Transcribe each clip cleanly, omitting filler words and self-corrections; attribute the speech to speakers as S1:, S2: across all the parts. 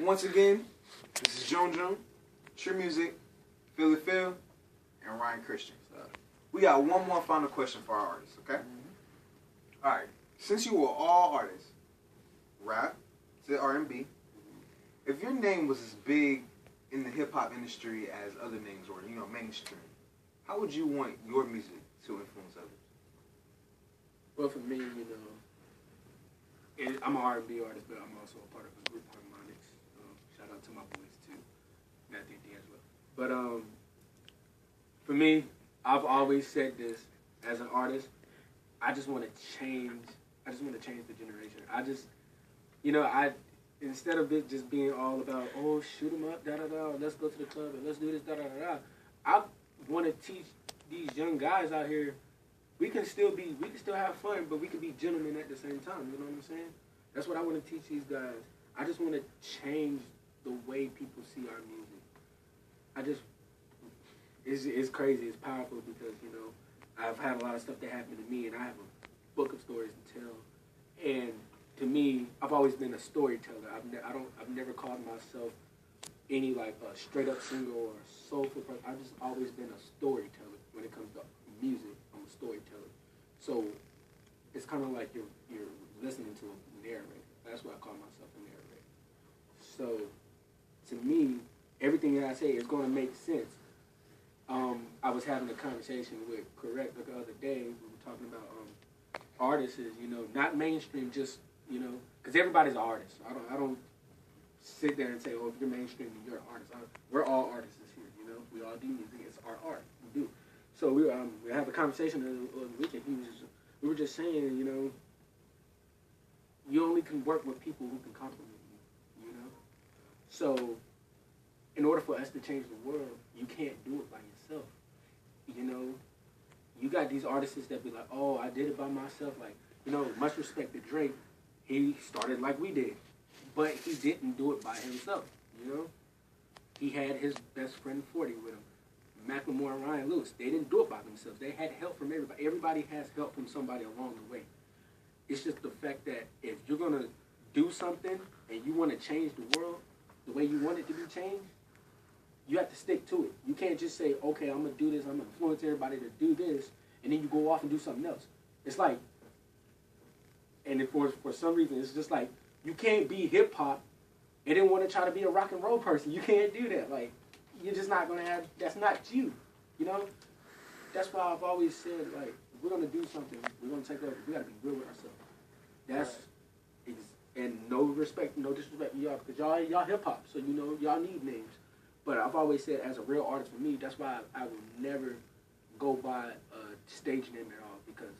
S1: Once again, this is Joan Joan, True Music, Philly Phil, and Ryan Christian. We got one more final question for our artists, okay? Mm-hmm. All right. Since you were all artists, rap to R&B, if your name was as big in the hip hop industry as other names or mainstream, how would you want your music to influence others?
S2: Well, for me, I'm an R&B artist, but I'm also a part of the group Harmonics. Shout out to my boys too, Matthew D as well. But for me, I've always said this as an artist. I just want to change. I just want to change the generation. Instead of it just being all about, oh, shoot 'em up, da da da, let's go to the club and let's do this, da da da da. I want to teach these young guys out here. We can still have fun, but we can be gentlemen at the same time. You know what I'm saying? That's what I want to teach these guys. I just want to change the way people see our music. It's crazy. It's powerful because I've had a lot of stuff that happened to me, and I have a book of stories to tell. And to me, I've always been a storyteller. I've never called myself any a straight up singer or a soulful person. I've just always been a storyteller when it comes to music. I'm a storyteller. So it's kind of like you're listening to a narrator. That's why I call myself a narrator. So to me, everything that I say is going to make sense. I was having a conversation with Correct the other day. We were talking about artists, not mainstream, just because everybody's an artist. I don't sit there and say, oh, if you're mainstream, then you're an artist. We're all artists here. We all do music. It's our art. We do. So we have a conversation the weekend. We were just saying, you only can work with people who can compliment you. So in order for us to change the world, you can't do it by yourself. You got these artists that be like, oh, I did it by myself. Much respect to Drake. He started like we did, but he didn't do it by himself. He had his best friend 40 with him. Macklemore and Ryan Lewis, they didn't do it by themselves. They had help from everybody. Everybody has help from somebody along the way. It's just the fact that if you're going to do something and you want to change the world the way you want it to be changed, you have to stick to it. You can't just say, okay, I'm going to do this, I'm going to influence everybody to do this, and then you go off and do something else. It's like, and for some reason, it's just like, you can't be hip-hop and then want to try to be a rock and roll person. You can't do that. You're just not going to have, that's not you, That's why I've always said, if we're going to do something, we're going to take over, we got to be real with ourselves. And no disrespect to y'all, because y'all hip-hop, so y'all need names. But I've always said, as a real artist for me, that's why I will never go by a stage name at all, because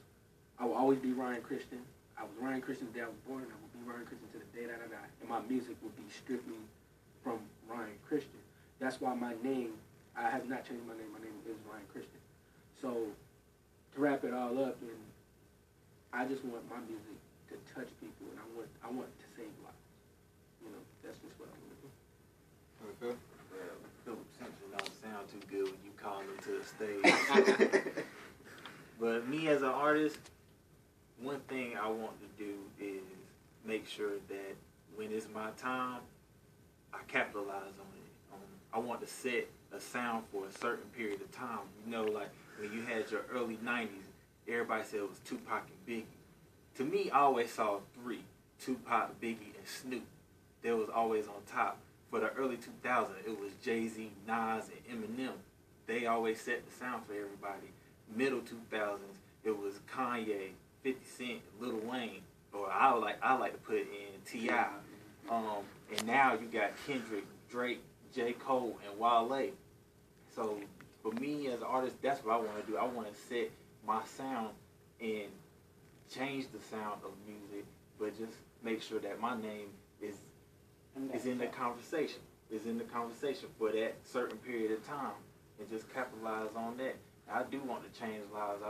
S2: I will always be Ryan Christian. I was Ryan Christian the day I was born, and I will be Ryan Christian to the day that I die. And my music will be strictly from Ryan Christian. That's why my name, I have not changed my name. My name is Ryan Christian. So to wrap it all up, and I just want my music to touch people, and I want it to save lives. That's just what I want to do.
S1: Okay.
S3: Well, Philip Simpson don't sound too good when you call him to the stage. But me as an artist, one thing I want to do is make sure that when it's my time, I capitalize on it. I want to set a sound for a certain period of time. When you had your early 90s, everybody said it was Tupac and Biggie. To me, I always saw three, Tupac, Biggie, and Snoop. They was always on top. For the early 2000s, it was Jay-Z, Nas, and Eminem. They always set the sound for everybody. Middle 2000s, it was Kanye, 50 Cent, Lil Wayne, or I like to put in T.I. And now you got Kendrick, Drake, J. Cole, and Wale. So for me as an artist, that's what I want to do. I want to set my sound and change the sound of music, but just make sure that my name is in the conversation. Is in the conversation for that certain period of time, and just capitalize on that. I do want to change lives.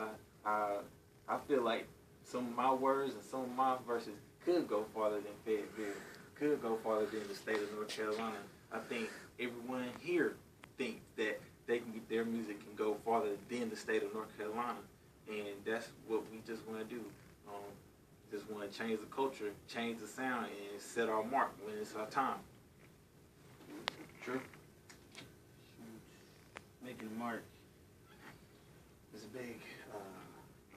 S3: I feel like some of my words and some of my verses could go farther than Fayetteville, could go farther than the state of North Carolina. I think everyone here thinks that their music can go farther than the state of North Carolina, and that's what we just want to do. Just want to change the culture, change the sound, and set our mark when it's our time.
S2: True.
S3: Making a mark is a big